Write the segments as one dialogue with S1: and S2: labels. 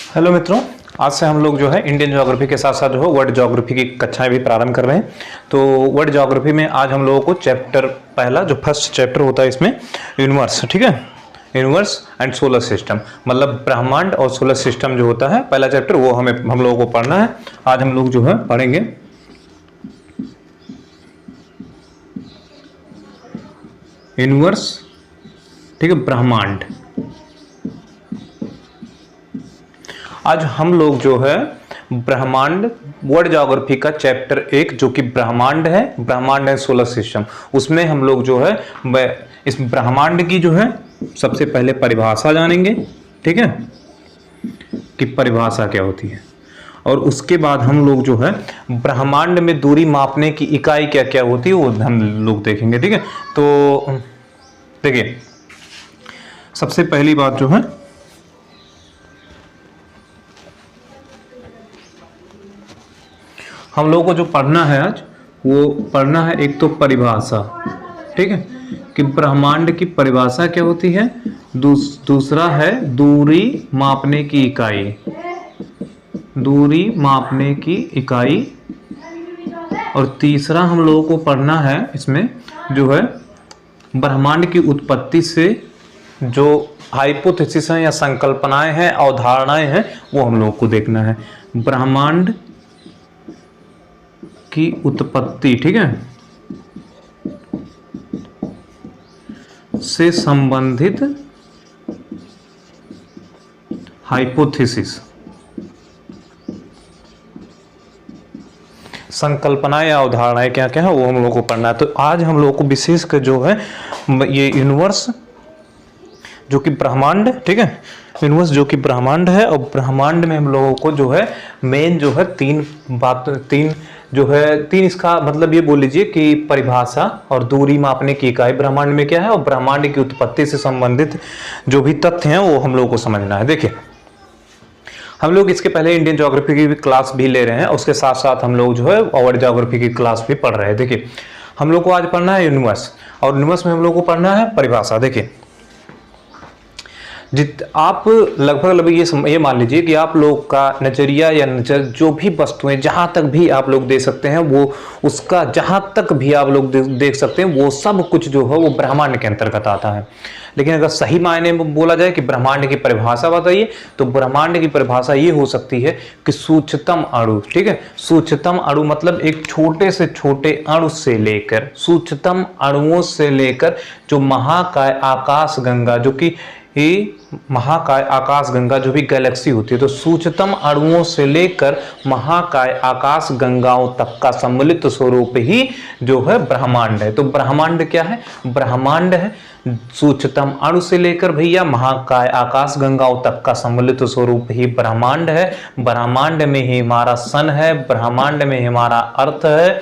S1: Hello मित्रों, आज से हम लोग जो है इंडियन ज्योग्राफी के साथ साथ जो है वर्ल्ड ज्योग्राफी की कक्षाएं भी प्रारंभ कर रहे हैं। तो वर्ल्ड ज्योग्राफी में आज हम लोगों को चैप्टर पहला जो फर्स्ट चैप्टर होता है इसमें यूनिवर्स, ठीक है, यूनिवर्स एंड सोलर सिस्टम, मतलब ब्रह्मांड और सोलर सिस्टम जो होता है पहला चैप्टर, वो हम लोगों को पढ़ना है। आज हम लोग जो है पढ़ेंगे यूनिवर्स, ठीक है, ब्रह्मांड। आज हम लोग जो है ब्रह्मांड वर्ल्ड ज्योग्राफी का चैप्टर 1 जो कि ब्रह्मांड है, ब्रह्मांड है सोलर सिस्टम, उसमें हम लोग जो है इस ब्रह्मांड की जो है सबसे पहले परिभाषा जानेंगे, ठीक है, कि परिभाषा क्या होती है, और उसके बाद हम लोग जो है ब्रह्मांड में दूरी मापने की इकाई क्या क्या होती है वो हम लोग देखेंगे, ठीक है। तो देखिए, सबसे पहली बात जो है हम लोगों को जो पढ़ना है आज, वो पढ़ना है एक तो परिभाषा, ठीक है, कि ब्रह्मांड की परिभाषा क्या होती है। दूसरा है दूरी मापने की इकाई, दूरी मापने की इकाई, और तीसरा हम लोगों को पढ़ना है इसमें जो है ब्रह्मांड की उत्पत्ति से जो हाइपोथेसिस हैं या संकल्पनाएं हैं, अवधारणाएं हैं, वो हम लोगों को देखना है। ब्रह्मांड की उत्पत्ति, ठीक है, से संबंधित हाइपोथेसिस, संकल्पनाएं या अवधारणाएं क्या क्या है वो हम लोग को पढ़ना है। तो आज हम लोग को विशेष कर जो है ये यूनिवर्स जो कि ब्रह्मांड, ठीक है, यूनिवर्स जो कि ब्रह्मांड है, और ब्रह्मांड में हम लोगों को जो है मेन जो है तीन इसका मतलब ये बोल लीजिए कि परिभाषा और दूरी मापने की इकाई ब्रह्मांड में क्या है, और ब्रह्मांड की उत्पत्ति से संबंधित जो भी तथ्य हैं वो हम लोगों को समझना है। देखिए, हम लोग इसके पहले इंडियन ज्योग्राफी की क्लास भी ले रहे हैं, उसके साथ साथ हम लोग जो है वर्ल्ड ज्योग्राफी की क्लास भी पढ़ रहे हैं। देखिए, हम लोग को आज पढ़ना है यूनिवर्स, और यूनिवर्स में हम लोग को पढ़ना है परिभाषा। देखिए, आप लगभग ये मान लीजिए कि आप लोग का नजरिया या नजर जो भी वस्तुएं जहां तक भी आप लोग देख सकते हैं, वो उसका जहां तक भी आप लोग देख सकते हैं, वो सब कुछ जो है वो ब्रह्मांड के अंतर्गत आता है। लेकिन अगर सही मायने में बोला जाए कि ब्रह्मांड की परिभाषा बताइए, तो ब्रह्मांड की परिभाषा ये हो सकती है कि सूक्ष्मतम अणु, ठीक है, सूक्ष्मतम अणु मतलब एक छोटे से छोटे अणु से लेकर, सूक्ष्मतम अणुओं से लेकर जो महाकाय आकाश गंगा, जो कि महाकाय आकाश गंगा जो भी गैलेक्सी होती है, तो सूक्ष्मतम अणुओं से लेकर महाकाय आकाश गंगाओं तक का सम्मिलित स्वरूप ही जो है ब्रह्मांड है। तो ब्रह्मांड क्या है? ब्रह्मांड है सूक्ष्मतम अणु से लेकर भैया महाकाय आकाश गंगाओं तक का सम्मिलित स्वरूप ही ब्रह्मांड है। ब्रह्मांड में ही हमारा सन है, ब्रह्मांड में हमारा अर्थ है,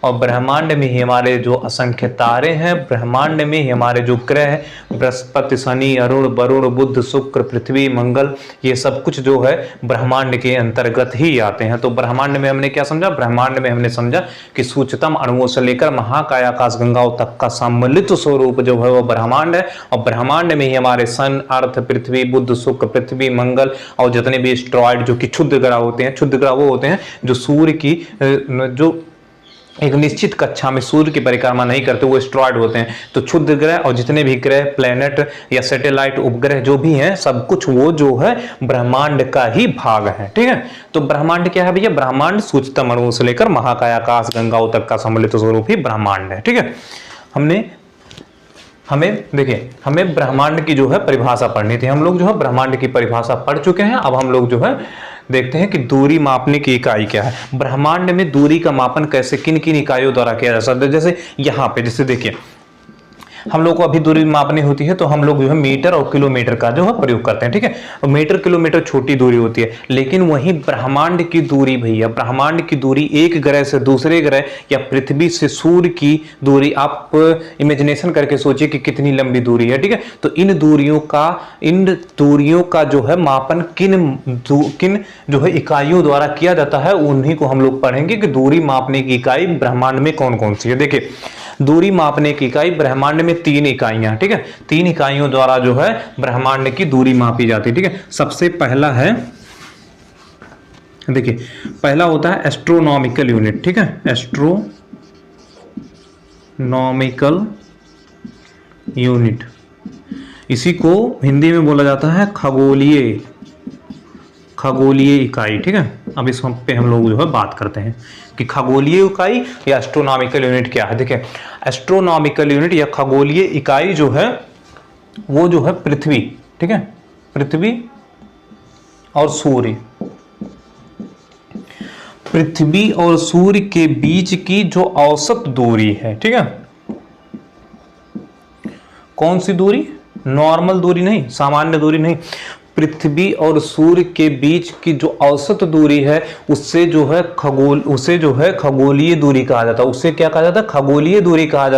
S1: और ब्रह्मांड में ही हमारे जो असंख्य तारे हैं, ब्रह्मांड में ही हमारे जो ग्रह बृहस्पति, शनि, अरुण, वरुण, बुध, शुक्र, पृथ्वी, मंगल, ये सब कुछ जो है ब्रह्मांड के अंतर्गत ही आते हैं। तो ब्रह्मांड में हमने क्या समझा? ब्रह्मांड में हमने समझा कि सूक्ष्मतम अणुओं से लेकर महाकाय आकाश गंगाओं तक का सम्मिलित स्वरूप जो है वो ब्रह्मांड है, और ब्रह्मांड में ही हमारे सन, अर्थ, पृथ्वी, बुध, शुक्र, पृथ्वी, मंगल और जितने भी एस्टेरॉयड जो कि क्षुद्र ग्रह होते हैं, क्षुद्र ग्रह वो होते हैं जो सूर्य की जो एक निश्चित कक्षा में सूर्य की परिक्रमा नहीं करते, वो एस्टेरॉयड होते हैं। तो क्षुद्र ग्रह और जितने भी ग्रह, प्लैनेट या सैटेलाइट, उपग्रह जो भी हैं, सब कुछ वो जो है ब्रह्मांड का ही भाग है, ठीक है। तो ब्रह्मांड क्या है भैया? ब्रह्मांड सूक्ष्मतम अणुओं से लेकर महाकाय आकाश गंगाओं तक का सम्मिलित स्वरूप ही ब्रह्मांड है, ठीक है। हमें ब्रह्मांड की जो है परिभाषा पढ़नी थी। हम लोग जो है ब्रह्मांड की परिभाषा पढ़ चुके हैं। अब हम लोग जो है देखते हैं कि दूरी मापने की इकाई क्या है। ब्रह्मांड में दूरी का मापन कैसे, किन किन इकाइयों द्वारा किया जा सकता है। जैसे यहाँ पे, जैसे देखिए, हम लोग को अभी दूरी मापनी होती है तो हम लोग जो है मीटर और किलोमीटर का जो है प्रयोग करते हैं, ठीक है। और मीटर किलोमीटर छोटी दूरी होती है, लेकिन वहीं ब्रह्मांड की दूरी भैया, ब्रह्मांड की दूरी एक ग्रह से दूसरे ग्रह या पृथ्वी से सूर्य की दूरी, आप इमेजिनेशन करके सोचिए कि कितनी लंबी दूरी है, ठीक है। तो इन दूरियों का जो है मापन किन जो है इकाइयों द्वारा किया जाता है, उन्हीं को हम लोग पढ़ेंगे कि दूरी मापने की इकाई ब्रह्मांड में कौन कौन सी है। देखिए, दूरी मापने की इकाई ब्रह्मांड में 3 इकाइयां, ठीक है। 3 इकाइयों द्वारा जो है ब्रह्मांड की दूरी मापी जाती है, ठीक है। सबसे पहला है देखिए पहला होता है एस्ट्रोनॉमिकल यूनिट, ठीक है, एस्ट्रोनॉमिकल यूनिट, इसी को हिंदी में बोला जाता है खगोलीय इकाई, ठीक है। अब इस पे हम लोग जो है बात करते हैं कि खगोलीय इकाई या एस्ट्रोनॉमिकल यूनिट क्या है। देखिए एस्ट्रोनॉमिकल यूनिट या खगोलीय इकाई जो है वो जो है पृथ्वी, ठीक है, पृथ्वी और सूर्य, पृथ्वी और सूर्य के बीच की जो औसत दूरी है, ठीक है, कौन सी दूरी, नॉर्मल दूरी नहीं, सामान्य दूरी नहीं, पृथ्वी और सूर्य के बीच की जो औसत दूरी है उसे जो है खगोलीय दूरी कहा जाता है। उससे क्या कहा जाता है, खगोलीय दूरी कहा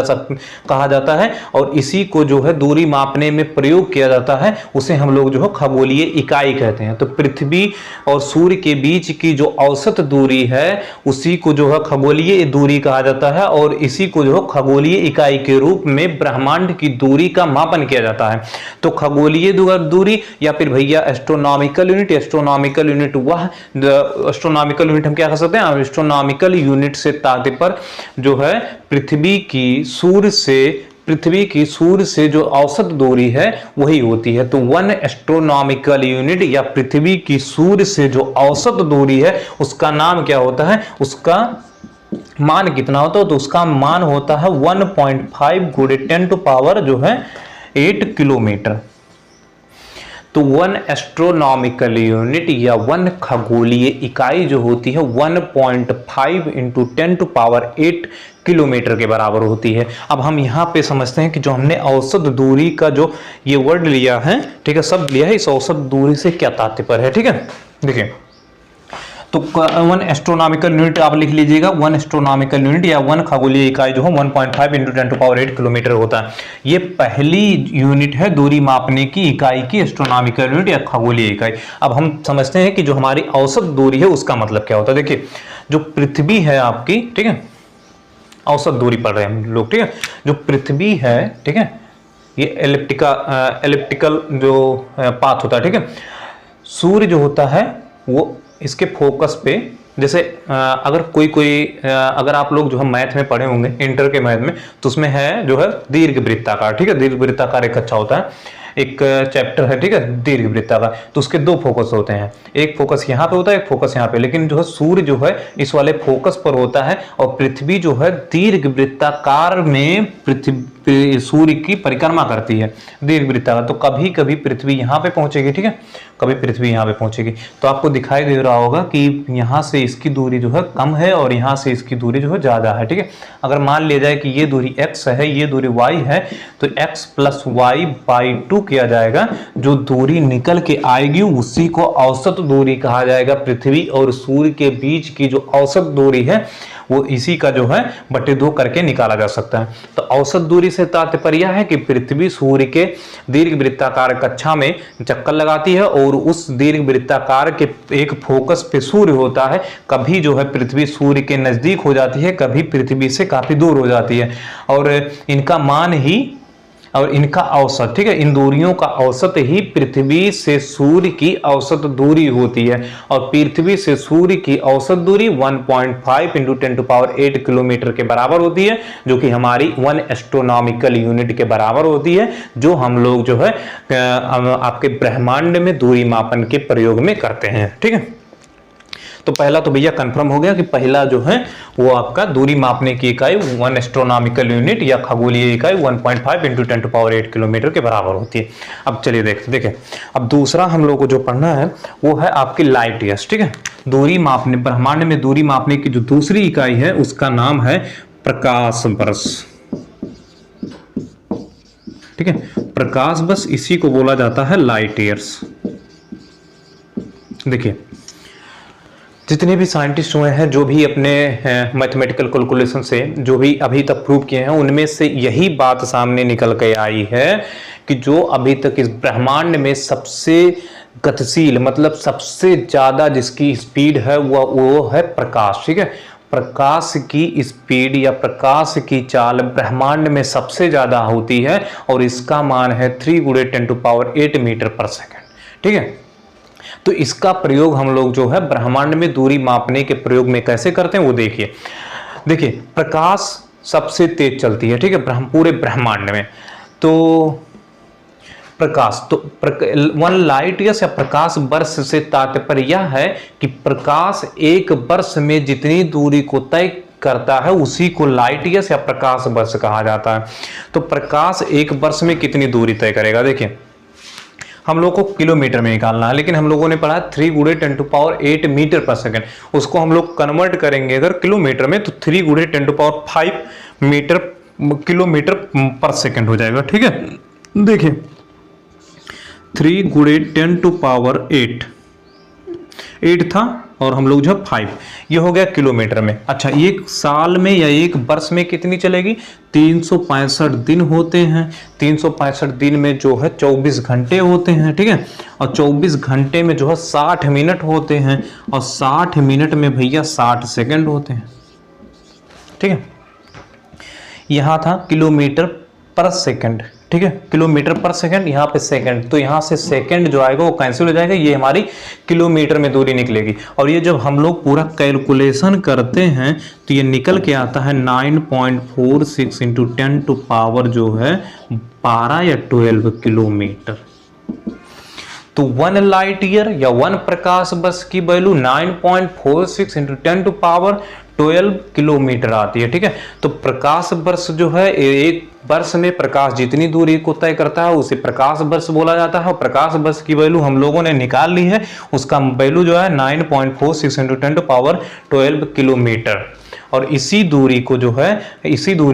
S1: जाता है। और इसी को जो है दूरी मापने में प्रयोग किया जाता है, उसे हम लोग जो है खगोलीय इकाई कहते हैं। तो पृथ्वी और सूर्य के बीच की जो औसत दूरी है उसी को जो है खगोलीय दूरी कहा जाता है, और इसी को जो है खगोलीय इकाई के रूप में ब्रह्मांड की दूरी का मापन किया जाता है। तो खगोलीय दूरी या फिर भैया एस्ट्रोनॉमिकल यूनिट, एस्ट्रोनॉमिकल यूनिट हम क्या कर सकते हैं, एस्ट्रोनॉमिकल यूनिट से तात्पर्य जो है पृथ्वी की सूर्य से जो औसत दूरी है वही होती है। तो 1 एस्ट्रोनॉमिकल यूनिट या पृथ्वी की सूर्य से जो औसत दूरी है उसका नाम क्या होता है, उसका मान कितना होता है, तो उसका मान होता है 1.5 गुणे 10⁻⁸ जो है 8 किलोमीटर। तो 1 एस्ट्रोनॉमिकल यूनिट या 1 खगोलीय इकाई जो होती है 1.5 × 10⁸ किलोमीटर के बराबर होती है। अब हम यहाँ पे समझते हैं कि जो हमने औसत दूरी का जो ये वर्ड लिया है, ठीक है, शब्द लिया है, इस औसत दूरी से क्या तात्पर्य है, ठीक है। देखिए तो 1 एस्ट्रोनॉमिकल यूनिट आप लिख लीजिएगा, 1 एस्ट्रोनॉमिकल यूनिट या 1 खगोलीय इकाई जो है 1.5 × 10⁸ किलोमीटर होता है। ये पहली यूनिट है दूरी मापने की इकाई की, एस्ट्रोनॉमिकल यूनिट या खगोलीय इकाई। अब हम समझते हैं कि जो हमारी औसत दूरी है उसका मतलब क्या होता है। देखिए जो पृथ्वी है आपकी, ठीक है, औसत दूरी पढ़ रहे हैं हम लोग, ठीक है, जो पृथ्वी है, ठीक है, ये एलिप्टिकल जो पाथ होता है, ठीक है। सूर्य जो होता है वो इसके फोकस पे, जैसे अगर आप लोग जो है मैथ में पढ़े होंगे, इंटर के मैथ में, तो उसमें है जो है दीर्घ वृत्ताकार, ठीक है, दीर्घ वृत्ताकार एक अच्छा होता है, एक चैप्टर है, ठीक है, दीर्घ वृत्ताकार। तो उसके 2 फोकस होते हैं, एक फोकस यहाँ पे होता है, एक फोकस यहाँ पे, लेकिन जो है सूर्य जो है इस वाले फोकस पर होता है, और पृथ्वी जो है दीर्घ वृत्ताकार में सूर्य की परिक्रमा करती है, दीर्घ वृत्ताकार। तो कभी कभी पृथ्वी यहाँ पे पहुंचेगी, ठीक है, कभी पृथ्वी यहाँ पे पहुंचेगी। तो आपको दिखाई दे रहा होगा कि यहाँ से इसकी दूरी जो है कम है और यहाँ से इसकी दूरी जो है ज्यादा है, ठीक है। अगर मान लिया जाए कि ये दूरी x है, ये दूरी y है, तो x + y/2 किया जाएगा। जो दूरी निकल के आएगी उसी को औसत दूरी कहा जाएगा। पृथ्वी और सूर्य के बीच की जो औसत दूरी है वो इसी का जो है बटे 2 करके निकाला जा सकता है। तो औसत दूरी से तात्पर्य है कि पृथ्वी सूर्य के दीर्घ वृत्ताकार कक्षा में चक्कर लगाती है और उस दीर्घ वृत्ताकार के एक फोकस पे सूर्य होता है। कभी जो है पृथ्वी सूर्य के नजदीक हो जाती है, कभी पृथ्वी से काफी दूर हो जाती है, और इनका मान ही और इनका औसत, ठीक है, इन दूरियों का औसत ही पृथ्वी से सूर्य की औसत दूरी होती है। और पृथ्वी से सूर्य की औसत दूरी 1.5 × 10⁸ किलोमीटर के बराबर होती है, जो कि हमारी 1 एस्ट्रोनॉमिकल यूनिट के बराबर होती है, जो हम लोग जो है आपके ब्रह्मांड में दूरी मापन के प्रयोग में करते हैं, ठीक है। तो पहला तो भैया कंफर्म हो गया कि पहला जो है वो आपका दूरी मापने की इकाई 1 एस्ट्रोनॉमिकल यूनिट या खगोलीय इकाई 1.5 × 10⁸ किलोमीटर के बराबर होती है। अब चलिए देखें, अब दूसरा हम लोग को जो पढ़ना है वो है आपकी लाइट ईयर्स, ठीक है। दूरी मापने, ब्रह्मांड में दूरी मापने की जो दूसरी इकाई है उसका नाम है प्रकाश वर्ष, ठीक है, प्रकाश वर्ष, इसी को बोला जाता है लाइट ईयर्स। देखिए जितने भी साइंटिस्ट हुए हैं, जो भी अपने मैथमेटिकल कैलकुलेशन से जो भी अभी तक प्रूव किए हैं, उनमें से यही बात सामने निकल के आई है कि जो अभी तक इस ब्रह्मांड में सबसे गतिशील, मतलब सबसे ज्यादा जिसकी स्पीड है वो है प्रकाश, ठीक है। प्रकाश की स्पीड या प्रकाश की चाल ब्रह्मांड में सबसे ज्यादा होती है और इसका मान है 3 × 10⁸ मीटर पर सेकेंड, ठीक है। तो इसका प्रयोग हम लोग जो है ब्रह्मांड में दूरी मापने के प्रयोग में कैसे करते हैं वो देखिए। देखिए प्रकाश सबसे तेज चलती है, ठीक है, पूरे ब्रह्मांड में। तो प्रकाश तो 1 लाइट ईयर्स या प्रकाश वर्ष से तात्पर्य यह है कि प्रकाश एक वर्ष में जितनी दूरी को तय करता है उसी को लाइट ईयर्स या प्रकाश वर्ष कहा जाता है। तो प्रकाश एक वर्ष में कितनी दूरी तय करेगा, देखिए हम लोग को किलोमीटर में निकालना है, लेकिन हम लोगों ने पढ़ा 3 × 10⁸ मीटर पर सेकंड। उसको हम लोग कन्वर्ट करेंगे अगर किलोमीटर में तो 3 × 10⁵ किलोमीटर पर सेकंड हो जाएगा, ठीक है। देखिए 3 × 10⁸ था और हम लोग जो 5, ये हो गया किलोमीटर में। अच्छा एक साल में या एक वर्ष में कितनी चलेगी, 365 दिन होते हैं। 365 दिन में जो है 24 घंटे होते हैं, ठीक है, और 24 घंटे में जो है 60 मिनट होते हैं, और 60 मिनट में भैया 60 सेकंड होते हैं, ठीक है। यहाँ था किलोमीटर पर सेकंड, ठीक है, किलोमीटर पर सेकंड, यहाँ पे सेकंड, तो यहाँ से सेकंड जो आएगा वो कैंसिल हो जाएगा, ये हमारी किलोमीटर में दूरी निकलेगी। और ये जब हम लोग पूरा कैलकुलेशन करते हैं तो ये निकल के आता है 9.46 × 10⁻, जो है 12 या 12 किलोमीटर। तो 1 लाइट ईयर या 1 प्रकाश वर्ष की वैल्यू 9.46 × 10⁻12 किलोमीटर आती है, ठीक है। तो प्रकाश वर्ष जो है एक वर्ष में प्रकाश जितनी दूरी को तय करता है उसे प्रकाश वर्ष बोला जाता है। और प्रकाश वर्ष की वैल्यू हम लोगों ने निकाल ली है, उसका वैल्यू जो है 9.46 × 10⁻12 किलोमीटर। और इसी दूरी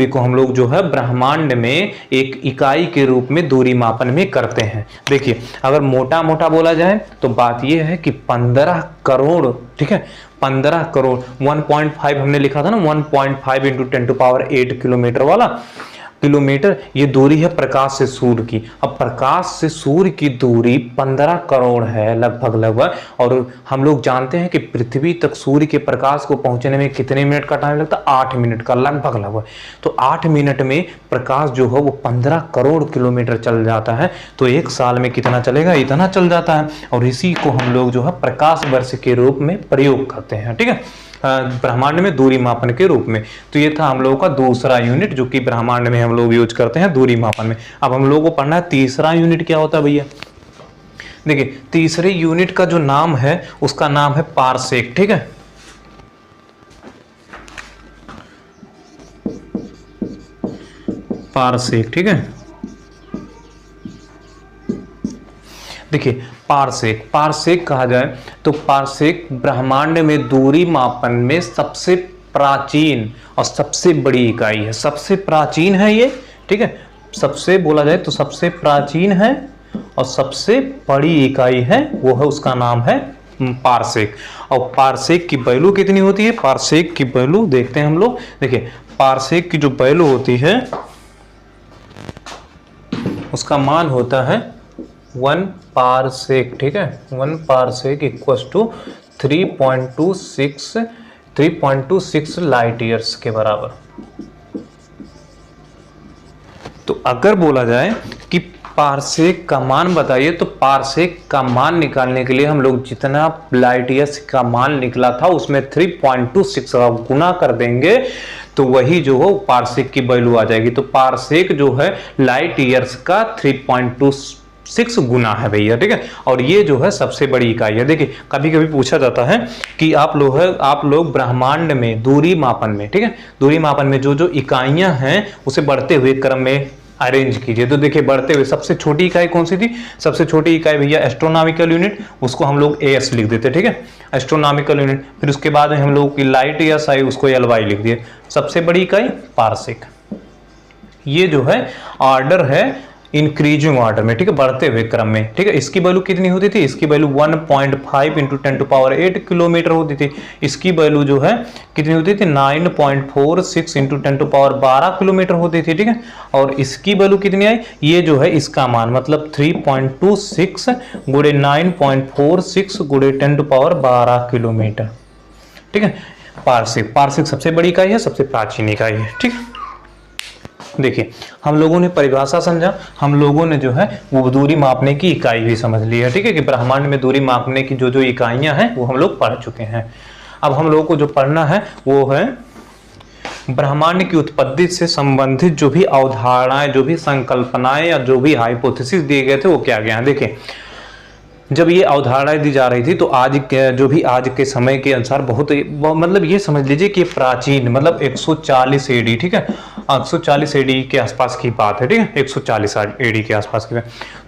S1: को हम लोग जो है ब्रह्मांड में एक इकाई के रूप में दूरी मापन में करते हैं। देखिए अगर मोटा मोटा बोला जाए तो बात यह है कि 15 करोड़, ठीक है, 15 करोड़ 1.5 हमने लिखा था ना, 1.5 × 10⁸ किलोमीटर वाला किलोमीटर, ये दूरी है प्रकाश से सूर्य की। अब प्रकाश से सूर्य की दूरी 15 करोड़ है लगभग, और हम लोग जानते हैं कि पृथ्वी तक सूर्य के प्रकाश को पहुंचने में कितने मिनट का टाइम लगता है, 8 मिनट का लगभग। तो 8 मिनट में प्रकाश जो है वो 15 करोड़ किलोमीटर चल जाता है। तो एक साल में कितना चलेगा, इतना चल जाता है। और इसी को हम लोग जो है प्रकाश वर्ष के रूप में प्रयोग करते हैं, ठीक है, ब्रह्मांड में दूरी मापन के रूप में। तो ये था हम लोगों का दूसरा यूनिट जो कि ब्रह्मांड में हम लोग यूज करते हैं दूरी मापन में। अब हम लोगों को पढ़ना है तीसरा यूनिट क्या होता है भैया। देखिए तीसरे यूनिट का जो नाम है उसका नाम है पारसेक, ठीक है। पारसेक, ठीक है। देखिए पारसेक कहा जाए तो पारसेक ब्रह्मांड में दूरी मापन में सबसे प्राचीन और सबसे बड़ी इकाई है। सबसे प्राचीन है ये, ठीक है, सबसे बोला जाए तो सबसे प्राचीन है और सबसे बड़ी इकाई है, वो है उसका नाम है पारसेक। और पारसेक की वैल्यू कितनी होती है, पारसेक की वैल्यू देखते हैं हम लोग। देखिए पारसेक की जो वैल्यू होती है उसका मान होता है 1 पारसेक, ठीक है, 1 पारसेक = 3.26 लाइट ईयर्स के बराबर। तो अगर बोला जाए कि पारसेक का मान बताइए, तो पारसेक का मान निकालने के लिए हम लोग जितना लाइट ईयर्स का मान निकला था उसमें 3.26 का गुना कर देंगे तो वही जो हो पारसेक की वैल्यू आ जाएगी। तो पारसेक जो है लाइट ईयर्स का 3.26 गुना है भैया, ठीक है। और ये जो है सबसे बड़ी इकाई है। देखिए कभी कभी पूछा जाता है कि आप लोग ब्रह्मांड में दूरी मापन में, ठीक है, दूरी मापन में जो जो इकाइयां हैं उसे बढ़ते हुए क्रम में अरेंज कीजिए। तो देखिए बढ़ते हुए सबसे छोटी इकाई कौन सी थी, सबसे छोटी इकाई भैया एस्ट्रोनॉमिकल यूनिट, उसको हम लोग AS लिख देते, ठीक है, एस्ट्रोनॉमिकल यूनिट। फिर उसके बाद हम लोग की लाइट ईयर्स आई, उसको LY लिख दिए। सबसे बड़ी इकाई पारसेक। ये जो है ऑर्डर है इंक्रीजिंग ऑर्डर में, ठीक है, बढ़ते हुए क्रम में, ठीक है। इसकी वैल्यू कितनी होती थी, इसकी वैल्यू 1.5 × 10⁸ किलोमीटर होती थी। इसकी वैल्यू जो है कितनी होती थी, 9.46 × 10⁻12 किलोमीटर होती थी, ठीक है। और इसकी वैल्यू कितनी आई, ये जो है इसका मान मतलब 3.26 × 9.46 × 10⁻12 किलोमीटर, ठीक है। पारसेक सबसे बड़ी इकाई है, सबसे प्राचीन इकाई है, ठीक है। देखिए हम लोगों ने परिभाषा समझा, हम लोगों ने जो है वो दूरी मापने की इकाई भी समझ ली है, ठीक है, कि ब्रह्मांड में दूरी मापने की जो जो इकाइयां हैं वो हम लोग पढ़ चुके हैं। अब हम लोगों को जो पढ़ना है वो है ब्रह्मांड की उत्पत्ति से संबंधित जो भी अवधारणाएं, जो भी संकल्पनाएं या जो भी हाइपोथेसिस दिए गए थे वो क्या क्या हैं। देखिए जब ये अवधारणाएं दी जा रही थी तो आज जो भी आज के समय के अनुसार बहुत मतलब ये समझ लीजिए कि प्राचीन मतलब 140 एडी, ठीक है, 140 एडी के आसपास की बात है, ठीक है, 140 एडी के आसपास की।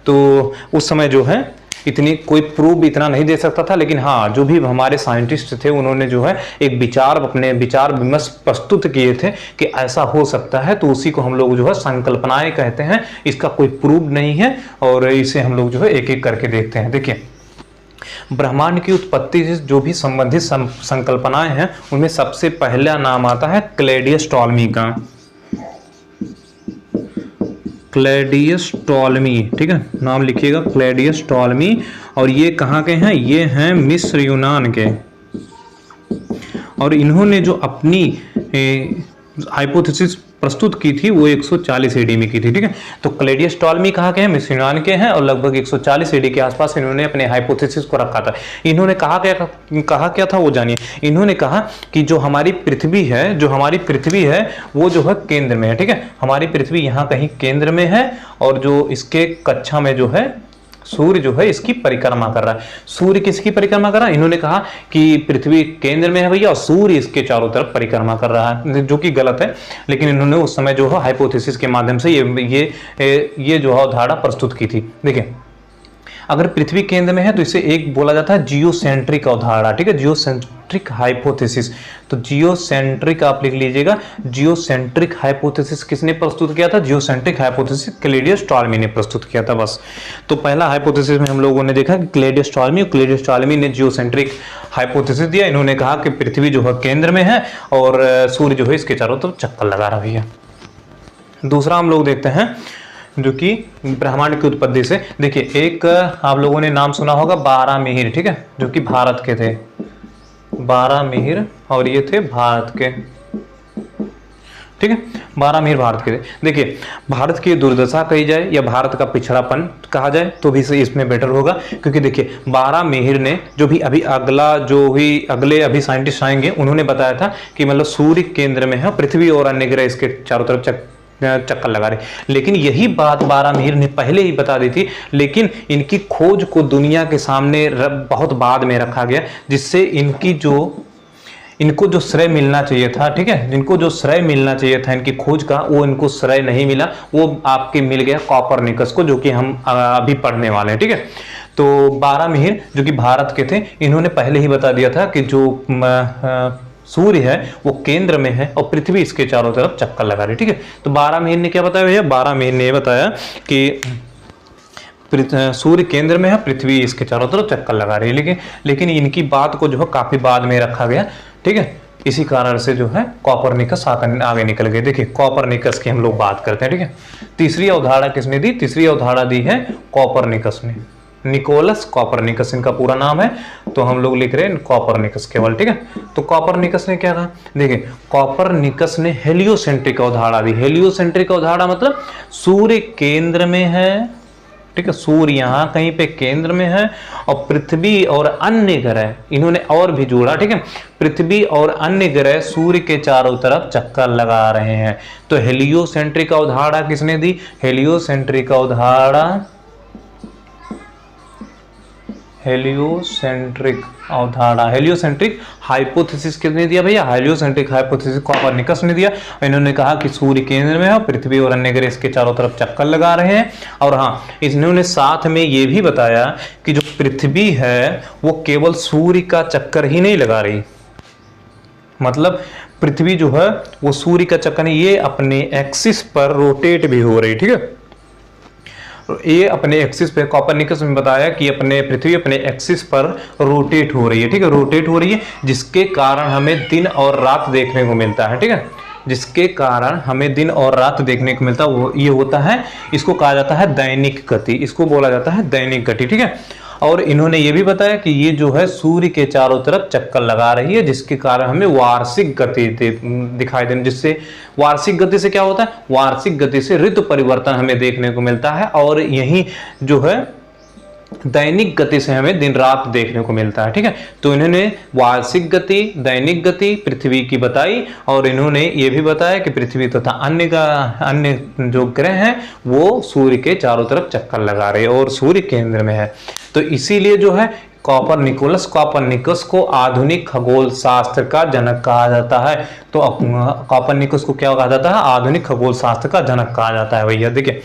S1: तो उस समय जो है इतनी कोई प्रूफ इतना नहीं दे सकता था, लेकिन हाँ जो भी हमारे साइंटिस्ट थे उन्होंने जो है एक अपने विचार विमर्श प्रस्तुत किए थे कि ऐसा हो सकता है, तो उसी को हम लोग जो है संकल्पनाएं कहते हैं। इसका कोई प्रूफ नहीं है और इसे हम लोग जो है एक एक करके देखते हैं। देखिए ब्रह्मांड की उत्पत्ति से जो भी संबंधित संकल्पनाएं हैं उनमें सबसे पहला नाम आता है क्लैडियस टॉलमी का, क्लैडियस टॉलमी, ठीक है, नाम लिखिएगा क्लैडियस टॉलमी। और ये कहाँ के हैं, ये हैं मिस्र यूनान के। और इन्होंने जो अपनी हाइपोथेसिस प्रस्तुत की थी वो 140 एडी में की थी, ठीक है। तो क्लैडियस टॉलमी कहाँ के हैं, मिस्र यूनान के हैं और लगभग 140 एडी के आसपास इन्होंने अपने हाइपोथेसिस को रखा था। इन्होंने कहा क्या था वो जानिए। इन्होंने कहा कि जो हमारी पृथ्वी है वो जो है केंद्र में है, ठीक है, हमारी पृथ्वी यहाँ कहीं केंद्र में है और जो इसके कक्षा में जो है सूर्य जो है इसकी परिक्रमा कर रहा है। सूर्य किसकी परिक्रमा कर रहा है, इन्होंने कहा कि पृथ्वी केंद्र में है भैया और सूर्य इसके चारों तरफ परिक्रमा कर रहा है, जो कि गलत है। लेकिन इन्होंने उस समय जो है हाइपोथेसिस के माध्यम से ये जो है अवधारणा प्रस्तुत की थी। देखिए अगर पृथ्वी केंद्र में है तो इसे एक बोला जाता है जियोसेंट्रिक अवधारणा, ठीक है, जियोसेंट्रिक हाइपोथेसिस। तो जियोसेंट्रिक आप लिख लीजिएगा, जियोसेंट्रिक हाइपोथेसिस किसने प्रस्तुत किया था, जियोसेंट्रिक हाइपोथेसिस क्लैडियस टॉलमी ने प्रस्तुत किया था। बस तो पहला हाइपोथेसिस में हम लोगों ने देखा कि क्लैडियस टॉलमी ने जियोसेंट्रिक हाइपोथेसिस दिया। इन्होंने कहा कि पृथ्वी जो है केंद्र में है और सूर्य जो है इसके चारों तरफ चक्कर लगा रहा है। दूसरा हम लोग देखते हैं जो कि ब्रह्मांड की उत्पत्ति से, देखिए एक आप लोगों ने नाम सुना होगा बारहमिहिर, ठीक है, जो कि भारत के थे, बारहमिहिर, और ये थे भारत के, ठीक है, बारहमिहिर भारत के थे। देखिए भारत की दुर्दशा कही जाए या भारत का पिछड़ापन कहा जाए तो भी इसमें बेटर होगा, क्योंकि देखिए बारहमिहिर ने जो भी अगले अभी साइंटिस्ट आएंगे उन्होंने बताया था कि मतलब सूर्य केंद्र में है, पृथ्वी और अन्य ग्रह इसके चारों तरफ चक्कर लगा रहे। लेकिन यही बात बारहमिहिर ने पहले ही बता दी थी, लेकिन इनकी खोज को दुनिया के सामने बहुत बाद में रखा गया, जिससे इनको जो श्रेय मिलना चाहिए था, ठीक है, जिनको जो श्रेय मिलना चाहिए था इनकी खोज का, वो इनको श्रेय नहीं मिला, वो आपके मिल गया कॉपरनिकस को, जो कि हम अभी पढ़ने वाले हैं, ठीक है। तो बारहमिहिर जो कि भारत के थे, इन्होंने पहले ही बता दिया था कि जो सूर्य है वो केंद्र में है और पृथ्वी इसके चारों तरफ चक्कर लगा रही, ठीक है। तो बारहमिहिर ने क्या बताया भैया, बारहमिहिर ने बताया कि सूर्य केंद्र में है, पृथ्वी इसके चारों तरफ चक्कर लगा रही है। लेकिन इनकी बात को जो है काफी बाद में रखा गया, ठीक है। इसी कारण से जो है कॉपरनिकस आगे निकल गए। देखिए कॉपरनिकस की हम लोग बात करते हैं, ठीक है। तीसरी अवधारणा किसने दी, तीसरी अवधारणा दी है कॉपरनिकस ने, निकोलस कॉपरनिकस इनका पूरा नाम है, तो हम लोग लिख रहे हैं कॉपरनिकस केवल, ठीक है। तो कॉपरनिकस ने क्या कहा, देखिए कॉपरनिकस ने हेलियोसेंट्रिक अवधारणा दी। हेलियोसेंट्रिक अवधारणा मतलब सूर्य केंद्र में है, ठीक है, सूर्य यहाँ कहीं पे केंद्र में है और पृथ्वी और अन्य ग्रह, इन्होंने और भी जोड़ा, ठीक है, पृथ्वी और अन्य ग्रह सूर्य के चारों तरफ चक्कर लगा रहे हैं। तो हेलियोसेंट्रिक अवधारणा किसने दी, हेलियोसेंट्रिक अवधारणा, हेलियोसेंट्रिक हाइपोथेसिस किसने दिया भैया, हेलियोसेंट्रिक हाइपोथेसिस कॉपरनिकस ने दिया। इन्होंने कहा कि सूर्य केंद्र में है, पृथ्वी और अन्य ग्रह इसके चारों तरफ चक्कर लगा रहे हैं। और हाँ, इन्होंने साथ में ये भी बताया कि जो पृथ्वी है वो केवल सूर्य का चक्कर ही नहीं लगा रही, मतलब पृथ्वी जो है वो सूर्य का चक्कर नहीं, ये अपने एक्सिस पर रोटेट भी हो रही, ठीक है। ये अपने एक्सिस पे, कॉपरनिकस ने बताया कि पृथ्वी अपने एक्सिस पर रोटेट हो रही है, ठीक है, रोटेट हो रही है, जिसके कारण हमें दिन और रात देखने को मिलता है, ठीक है, जिसके कारण हमें दिन और रात देखने को मिलता है, वो ये होता है, इसको कहा जाता है दैनिक गति, इसको बोला जाता है दैनिक गति, ठीक है। और इन्होंने ये भी बताया कि ये जो है सूर्य के चारों तरफ चक्कर लगा रही है, जिसके कारण हमें वार्षिक गति दिखाई देने, जिससे वार्षिक गति से क्या होता है, वार्षिक गति से ऋतु परिवर्तन हमें देखने को मिलता है, और यही जो है दैनिक गति से हमें दिन रात देखने को मिलता है। ठीक है, तो इन्होंने वार्षिक गति, दैनिक गति पृथ्वी की बताई, और इन्होंने ये भी बताया कि पृथ्वी तथा अन्य जो ग्रह हैं वो सूर्य के चारों तरफ चक्कर लगा रहे हैं और सूर्य केंद्र में है। तो इसीलिए जो है कॉपरनिकस को आधुनिक खगोल शास्त्र का जनक कहा जाता है। तो कॉपरनिकस को क्या कहा जाता है, आधुनिक खगोल शास्त्र का जनक कहा जाता है भैया। देखिए,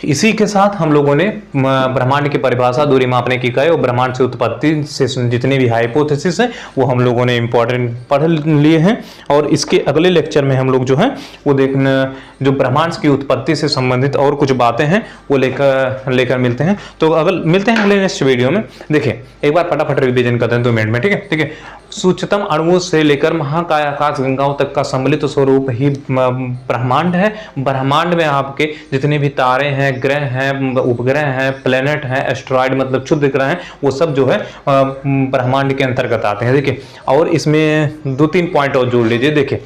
S1: इसी के साथ हम लोगों ने ब्रह्मांड की परिभाषा, दूरी मापने की इकाई और ब्रह्मांड से उत्पत्ति से जितने भी हाइपोथेसिस हैं वो हम लोगों ने इंपॉर्टेंट पढ़ लिए हैं। और इसके अगले लेक्चर में हम लोग जो है वो देखना, जो ब्रह्मांड की उत्पत्ति से संबंधित और कुछ बातें हैं वो लेकर मिलते हैं। तो अगर मिलते हैं अगले नेक्स्ट वीडियो में। देखिए, एक बार फटाफट रिवीजन करते हैं 2 मिनट में। ठीक है, ठीक है। सूक्ष्मतम अणुओं से लेकर महाकाय आकाश गंगाओं तक का सम्मिलित स्वरूप ही ब्रह्मांड है। ब्रह्मांड में आपके जितने भी तारे हैं, ग्रह हैं, उपग्रह हैं, प्लेनेट हैं, एस्ट्रॉइड मतलब क्षुद्र ग्रह हैं, वो सब जो है ब्रह्मांड के अंतर्गत आते हैं। देखिए, और इसमें 2-3 पॉइंट और जोड़ लीजिए। देखिए,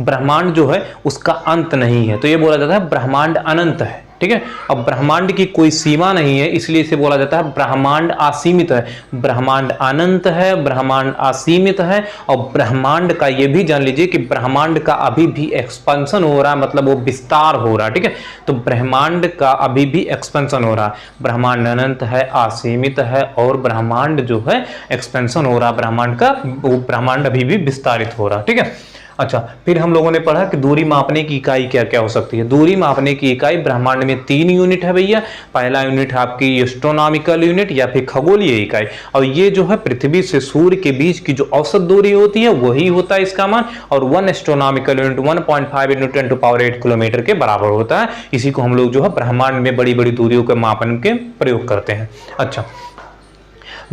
S1: ब्रह्मांड जो है उसका अंत नहीं है, तो ये बोला जाता है ब्रह्मांड अनंत है। ठीक है, अब ब्रह्मांड की कोई सीमा नहीं है, इसलिए इसे बोला जाता है ब्रह्मांड असीमित है। ब्रह्मांड अनंत है, ब्रह्मांड असीमित है, और ब्रह्मांड का ये भी जान लीजिए कि ब्रह्मांड का अभी भी एक्सपेंशन हो रहा है, मतलब वो विस्तार हो रहा है। ठीक है, तो ब्रह्मांड का अभी भी एक्सपेंशन हो रहा है। ब्रह्मांड अनंत है, असीमित है, और ब्रह्मांड जो है एक्सपेंशन हो रहा है ब्रह्मांड का, वो ब्रह्मांड अभी भी विस्तारित हो रहा है। ठीक है, अच्छा, फिर हम लोगों ने पढ़ा कि दूरी मापने की इकाई क्या क्या हो सकती है। दूरी मापने की इकाई ब्रह्मांड में 3 यूनिट है भैया। पहला यूनिट है आपकी एस्ट्रोनॉमिकल यूनिट या फिर खगोलीय इकाई, और ये जो है पृथ्वी से सूर्य के बीच की जो औसत दूरी होती है वही होता है इसका मान, और 1 एस्ट्रोनॉमिकल यूनिट 1.5 × 10⁸ किलोमीटर के बराबर होता है। इसी को हम लोग जो है ब्रह्मांड में बड़ी बड़ी दूरियों के मापन के प्रयोग करते हैं। अच्छा,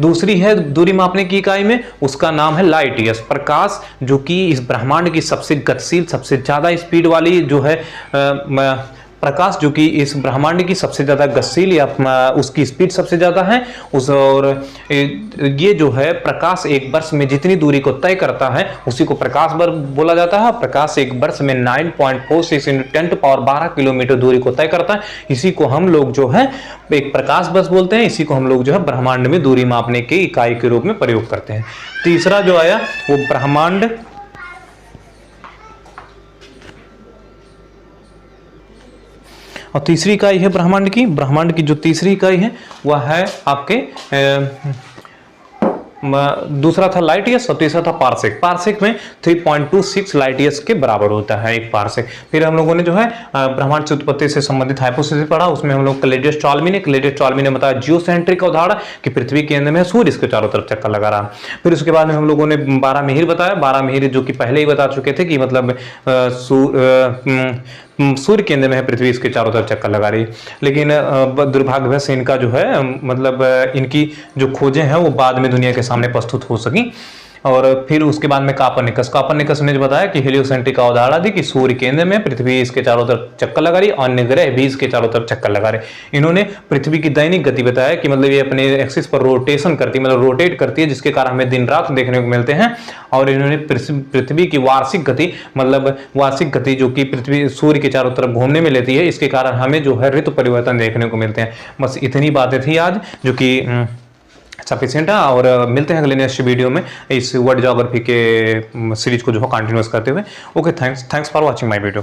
S1: दूसरी है दूरी मापने की इकाई में, उसका नाम है लाइट ईयर्स, प्रकाश, जो कि इस ब्रह्मांड की सबसे गतिशील, सबसे ज्यादा स्पीड वाली जो है प्रकाश, जो कि इस ब्रह्मांड की सबसे ज्यादा गतिशील या उसकी स्पीड सबसे ज्यादा है और ये जो है प्रकाश एक वर्ष में जितनी दूरी को तय करता है उसी को प्रकाश वर्ष बोला जाता है। प्रकाश एक वर्ष में 9.46 × 10⁻12 किलोमीटर दूरी को तय करता है। इसी को हम लोग जो है एक प्रकाश वर्ष बोलते हैं। इसी को हम लोग जो है ब्रह्मांड में दूरी मापने की इकाई के रूप में प्रयोग करते हैं। तीसरा जो आया वो ब्रह्मांड, और तीसरी इकाई है ब्रह्मांड की जो तीसरी इकाई है वह है आपके दूसरा था लाइट ईयर्स और तीसरा था पार्सेक। पार्सेक में 3.26 लाइट ईयर्स के बराबर होता है एक पार्सेक। फिर हम लोगों ने जो है ब्रह्मांड से उत्पत्ति से संबंधित हाइपोथेसिस पढ़ा, उसमें हम लोग क्लेडियस-टॉल्मी ने बताया जियोसेंट्रिक अवधारणा कि पृथ्वी के केंद्र में सूर्य इसके चारों तरफ चक्कर लगा रहा। फिर उसके बाद में हम लोगों ने 12 मिहिर बताया। 12 मिहिर जो कि पहले ही बता चुके थे कि मतलब सूर्य केंद्र में है, पृथ्वी इसके चारों तरफ चक्कर लगा रही है। लेकिन दुर्भाग्यवश इनका जो है मतलब इनकी जो खोजें हैं वो बाद में दुनिया के सामने प्रस्तुत हो सकी। और फिर उसके बाद में कॉपरनिकस ने जो बताया कि हेलियोसेंट्रिक अवधारणा थी कि सूर्य केंद्र में, पृथ्वी इसके चारों तरफ चक्कर लगा रही, अन्य ग्रह भी इसके चारों तरफ चक्कर लगा रहे। इन्होंने पृथ्वी की दैनिक गति बताया कि मतलब ये अपने एक्सिस पर रोटेशन करती है, मतलब रोटेट करती है, जिसके कारण हमें दिन रात देखने को मिलते हैं। और इन्होंने पृथ्वी की वार्षिक गति, मतलब वार्षिक गति जो कि पृथ्वी सूर्य के चारों तरफ घूमने में लेती है, इसके कारण हमें जो है ऋतु परिवर्तन देखने को मिलते हैं। बस इतनी बातें थी आज जो कि सफिशिएंट है। और मिलते हैं अगले नेक्स्ट वीडियो में इस वर्ल्ड ज्योग्राफी के सीरीज को जो है कंटिन्यूअस करते हुए। Okay, thanks for watching my video.